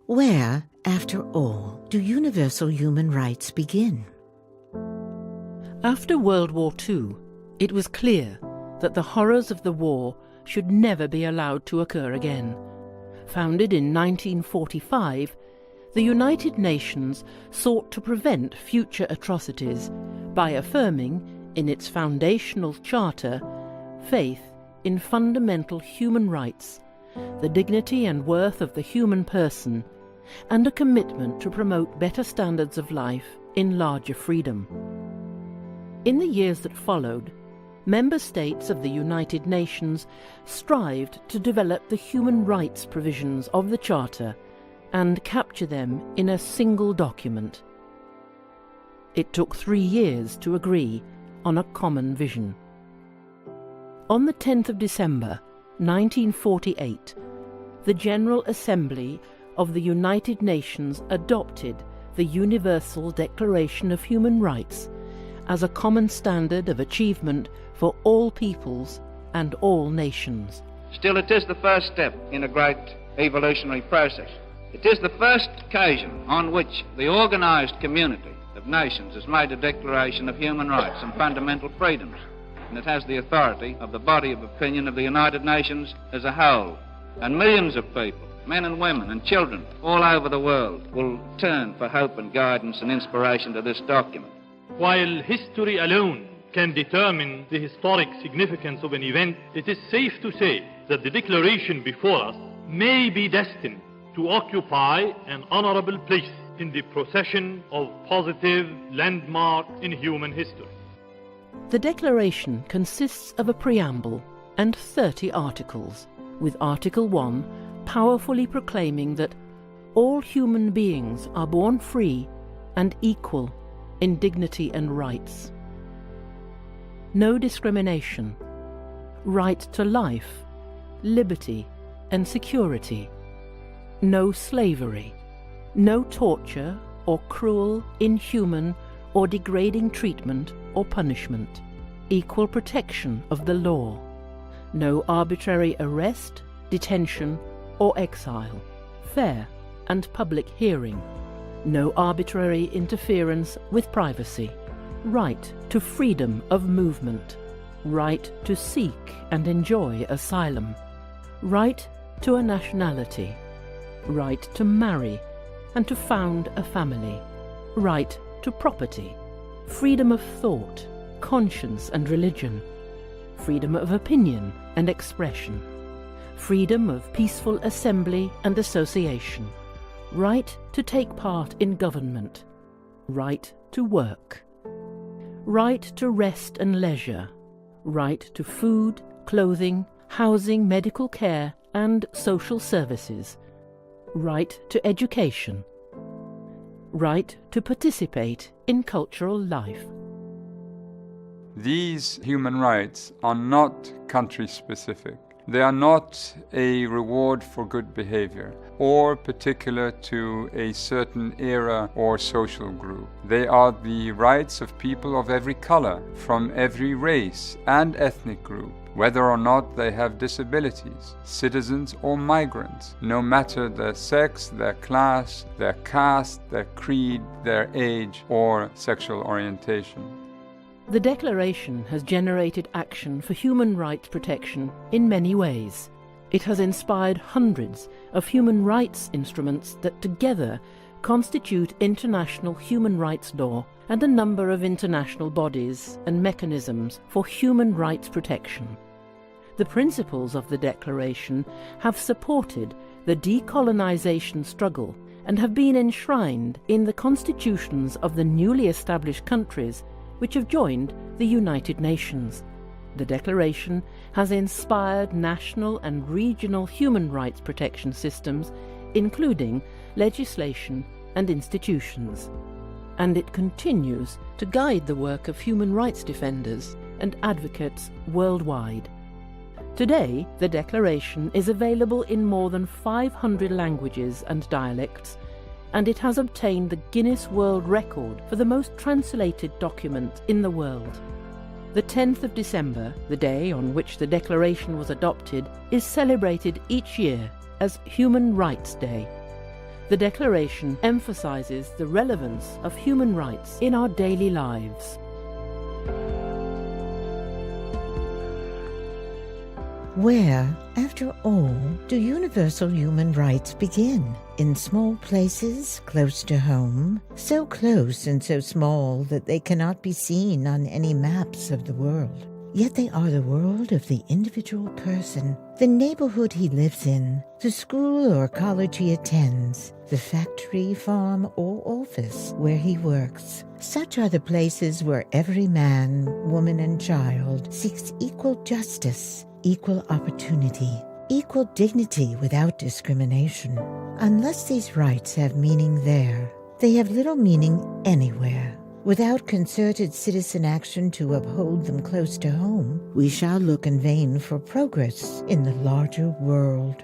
Where, after all, do universal human rights begin? After World War II, it was clear that the horrors of the war should never be allowed to occur again. Founded in 1945, the United Nations sought to prevent future atrocities by affirming, in its foundational charter, faith in fundamental human rights, the dignity and worth of the human person, and a commitment to promote better standards of life in larger freedom. In the years that followed, member states of the United Nations strived to develop the human rights provisions of the Charter and capture them in a single document. It took 3 years to agree on a common vision. On the 10th of December, 1948, the General Assembly of the United Nations adopted the Universal Declaration of Human Rights as a common standard of achievement for all peoples and all nations. Still, it is the first step in a great evolutionary process. It is the first occasion on which the organised community of nations has made a declaration of human rights and fundamental freedoms, and it has the authority of the body of opinion of the United Nations as a whole. And millions of people, men and women and children all over the world, will turn for hope and guidance and inspiration to this document. While history alone can determine the historic significance of an event, it is safe to say that the declaration before us may be destined to occupy an honorable place in the procession of positive landmarks in human history. The Declaration consists of a preamble and 30 articles, with Article 1 powerfully proclaiming that all human beings are born free and equal in dignity and rights. No discrimination, right to life, liberty and security, no slavery, no torture or cruel, inhuman or degrading treatment or punishment, equal protection of the law, no arbitrary arrest, detention or exile, fair and public hearing, no arbitrary interference with privacy, right to freedom of movement, right to seek and enjoy asylum, right to a nationality, right to marry and to found a family, right to property, freedom of thought, conscience and religion, freedom of opinion and expression, freedom of peaceful assembly and association, right to take part in government, right to work, right to rest and leisure, right to food, clothing, housing, medical care and social services, right to education, right to participate in cultural life. These human rights are not country-specific. They are not a reward for good behavior or particular to a certain era or social group. They are the rights of people of every color, from every race and ethnic group, whether or not they have disabilities, citizens or migrants, no matter their sex, their class, their caste, their creed, their age, or sexual orientation. The Declaration has generated action for human rights protection in many ways. It has inspired hundreds of human rights instruments that together constitute international human rights law and a number of international bodies and mechanisms for human rights protection. The principles of the Declaration have supported the decolonization struggle and have been enshrined in the constitutions of the newly established countries which have joined the United Nations. The Declaration has inspired national and regional human rights protection systems, including legislation and institutions. And it continues to guide the work of human rights defenders and advocates worldwide. Today, the Declaration is available in more than 500 languages and dialects, and it has obtained the Guinness World Record for the most translated document in the world. The 10th of December, the day on which the Declaration was adopted, is celebrated each year as Human Rights Day. the Declaration emphasizes the relevance of human rights in our daily lives. Where, after all, do universal human rights begin? In small places, close to home, so close and so small that they cannot be seen on any maps of the world. Yet they are the world of the individual person, the neighborhood he lives in, the school or college he attends, the factory, farm, or office where he works. Such are the places where every man, woman, and child seeks equal justice, equal opportunity, equal dignity without discrimination. Unless these rights have meaning there, they have little meaning anywhere. Without concerted citizen action to uphold them close to home, we shall look in vain for progress in the larger world.